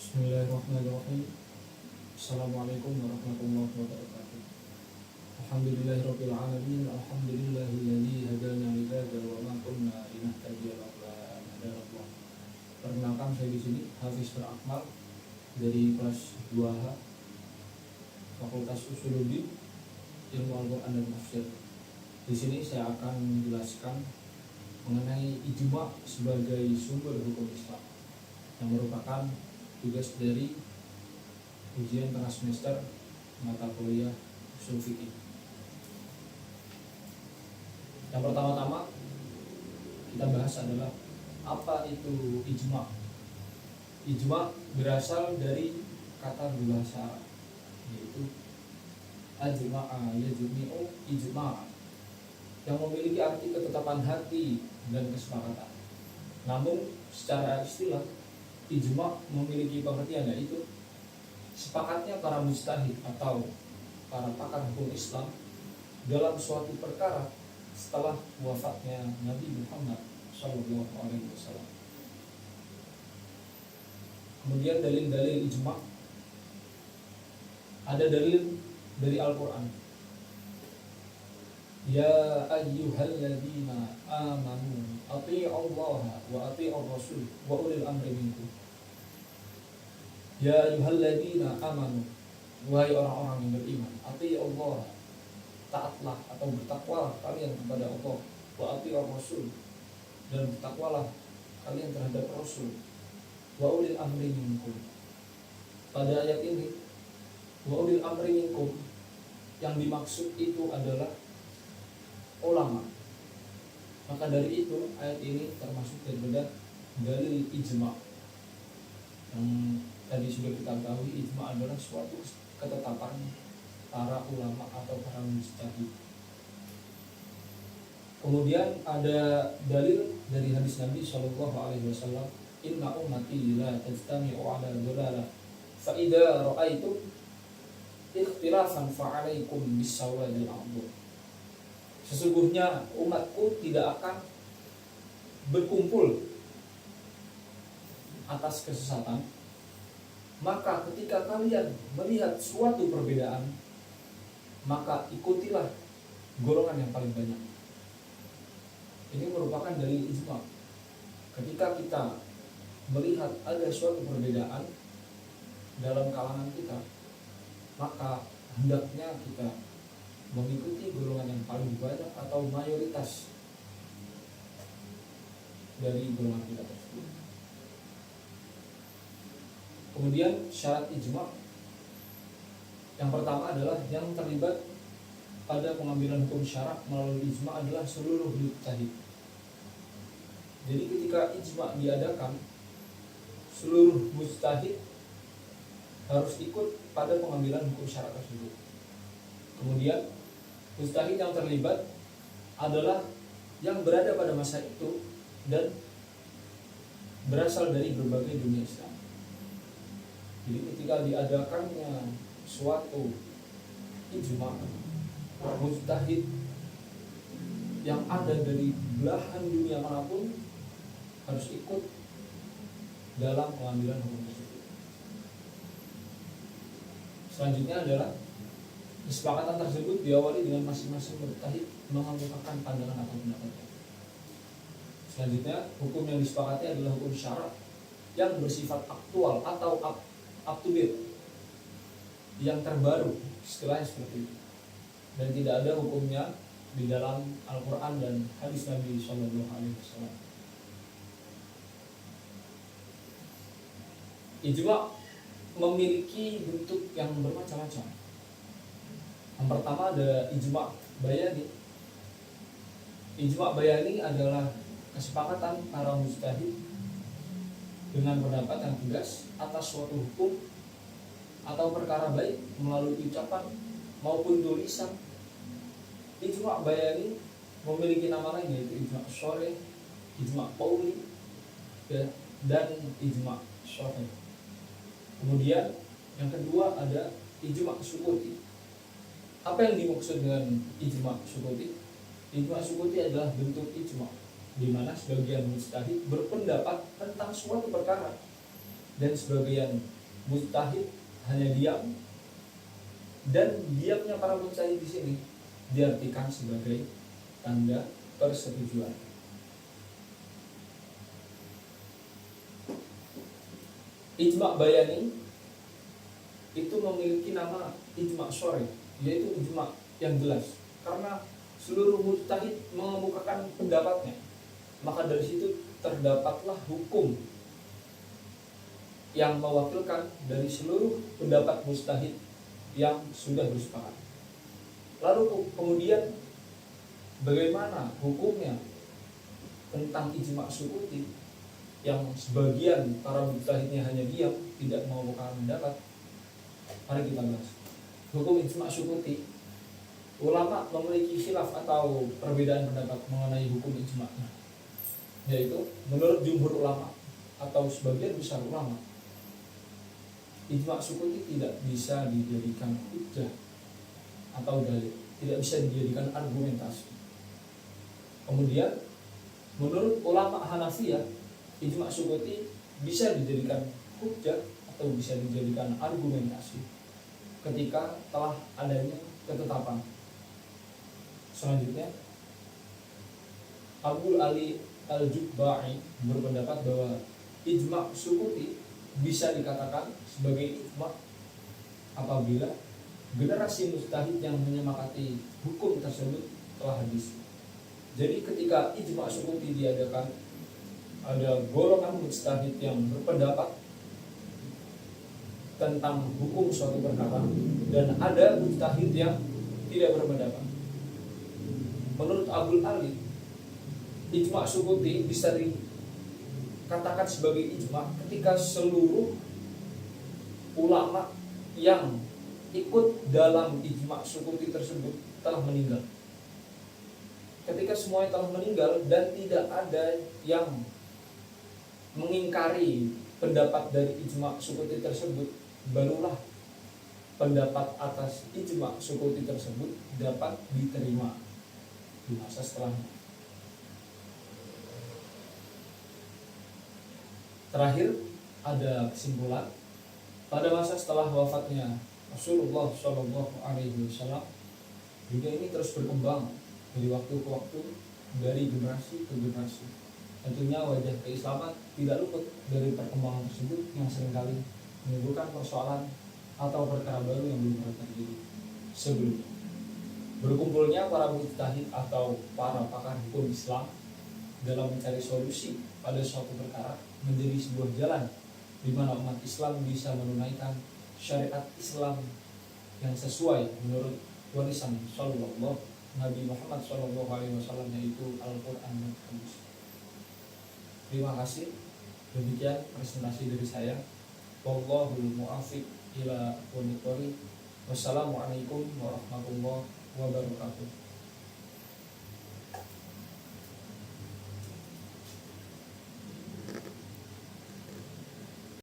Bismillahirrahmanirrahim. Assalamualaikum warahmatullahi wabarakatuh. Alhamdulillahirabbil alamin. Alhamdulillahilladzi hadana li hadzal wa ma kunna linahtadiya laula an hadana Allah. Perkenalkan, saya di sini Hafiz Berakmal dari kelas 2H Fakultas Usuluddin Ilmu Al-Qur'an dan Tafsir. Di sini saya akan menjelaskan mengenai ijma sebagai sumber hukum Islam yang merupakan tugas dari ujian tengah semester mata kuliah usul fikih. Yang pertama-tama kita bahas adalah apa itu ijma. Ijma berasal dari kata berbahasa Arab, yaitu ajma'a yajmi'u ijma'a, yang memiliki arti ketetapan hati dan kesepakatan. Namun secara istilah ijma memiliki pengertian, yaitu sepakatnya para mujtahid atau para pakar hukum Islam dalam suatu perkara setelah wafatnya Nabi Muhammad SAW. Kemudian dalil-dalil ijma, ada dalil dari Al-Quran. Ya ayyuhalladzina amanu athi'ullaha wa athi'ur rasul wa ulil amri minkum. Ya ayyuhalladzina amanu, wahai orang-orang yang beriman, athi'ullaha, taatlah atau bertakwalah kalian kepada Allah, wa athi'ur rasul, dan bertakwalah kalian terhadap Rasul, wa ulil amri minkum. Pada ayat ini wa ulil amri minkum, yang dimaksud itu adalah ulama. Maka dari itu ayat ini termasuk daripada dalil ijma, yang tadi sudah kita ketahui. Ijma adalah suatu ketetapan para ulama atau para mujtahid. Kemudian ada dalil dari hadis Nabi SAW, inna ummati la tajtami'u ala dhalalah fa idza ra'aitum ikhtilafan fa'alaikum bis-sawadil a'dham. Sesungguhnya umatku tidak akan berkumpul atas kesesatan, maka ketika kalian melihat suatu perbedaan, maka ikutilah golongan yang paling banyak. Ini merupakan dalil ijma. Ketika kita melihat ada suatu perbedaan dalam kalangan kita, maka hendaknya kita mengikuti golongan yang paling banyak atau mayoritas dari golongan kita tersebut. Kemudian syarat ijma yang pertama adalah yang terlibat pada pengambilan hukum syarak melalui ijma adalah seluruh mujtahid. Jadi ketika ijma diadakan, seluruh mujtahid harus ikut pada pengambilan hukum syarak tersebut. Kemudian mujtahid yang terlibat adalah yang berada pada masa itu dan berasal dari berbagai dunia Islam. Jadi ketika diadakannya suatu ijma, mujtahid yang ada dari belahan dunia manapun harus ikut dalam pengambilan hukum tersebut. Selanjutnya adalah kesepakatan tersebut diawali dengan masing-masing mujtahid mengemukakan pandangan atau pendapatnya. Selanjutnya, hukum yang disepakati adalah hukum syarak yang bersifat aktual atau up to date, yang terbaru, istilahnya seperti itu, dan tidak ada hukumnya di dalam Al-Quran dan hadis Nabi SAW. Ijma memiliki bentuk yang bermacam-macam. Yang pertama ada ijma bayani. Ijma bayani adalah kesepakatan para mujtahid dengan pendapat yang tegas atas suatu hukum atau perkara, baik melalui ucapan maupun tulisan. Ijma bayani memiliki nama lain, yaitu ijma syar'i, ijma qauli, dan ijma syar'i. Kemudian yang kedua ada ijma sukuti. Apa yang dimaksud dengan ijma sukuti? Ijma sukuti adalah bentuk ijma di mana sebagian mujtahid berpendapat tentang suatu perkara dan sebagian mujtahid hanya diam, dan diamnya para mujtahid di sini diartikan sebagai tanda persetujuan. Ijma' bayani itu memiliki nama ijma' syar'i, yaitu ijma' yang jelas, karena seluruh mujtahid mengemukakan pendapatnya, maka dari situ terdapatlah hukum yang mewakilkan dari seluruh pendapat mujtahid yang sudah bersepakat. Lalu kemudian bagaimana hukumnya tentang ijma' sukuti yang sebagian para mujtahidnya hanya diam, tidak mengemukakan pendapat? Mari kita bahas hukum ijma' sukuti. Ulama memiliki khilaf atau perbedaan pendapat mengenai hukum ijma'-nya, yaitu menurut jumhur ulama atau sebagian besar ulama, ijma' sukuti tidak bisa dijadikan hujjah atau dalil, tidak bisa dijadikan argumentasi. Kemudian menurut ulama Hanafiyah, ijma' sukuti bisa dijadikan hujjah atau bisa dijadikan argumentasi ketika telah adanya ketetapan. Selanjutnya, Abu Ali Al-Jubba'i berpendapat bahwa ijma' sukuti bisa dikatakan sebagai ijma' apabila generasi mujtahid yang menyepakati hukum tersebut telah habis. Jadi ketika ijma' sukuti diadakan, ada golongan mujtahid yang berpendapat tentang hukum suatu perkara, dan ada mujtahid yang tidak berpendapat. Menurut Abu Ali, ijma' sukuti bisa katakan sebagai ijma' ketika seluruh ulama yang ikut dalam ijma' sukuti tersebut telah meninggal. Ketika semuanya telah meninggal dan tidak ada yang mengingkari pendapat dari ijma' sukuti tersebut, barulah pendapat atas ijma' sukuti tersebut dapat diterima di masa setelahnya. Terakhir, ada kesimpulan. Pada masa setelah wafatnya Rasulullah SAW, juga ini terus berkembang dari waktu ke waktu, dari generasi ke generasi. Tentunya wajah keislaman tidak luput dari perkembangan tersebut yang seringkali menimbulkan persoalan atau perkara baru yang belum pernah terjadi sebelumnya. Berkumpulnya para mujtahid atau para pakar hukum Islam dalam mencari solusi pada suatu perkara menjadi sebuah jalan di mana umat Islam bisa menunaikan syariat Islam yang sesuai menurut warisan Sallallahu Nabi Muhammad SAW, yaitu Al-Quran dan Hadis. Terima kasih. Demikian presentasi dari saya. Wallahul muwaffiq ila aqwamit thoriq. Wassalamualaikum warahmatullahi wabarakatuh.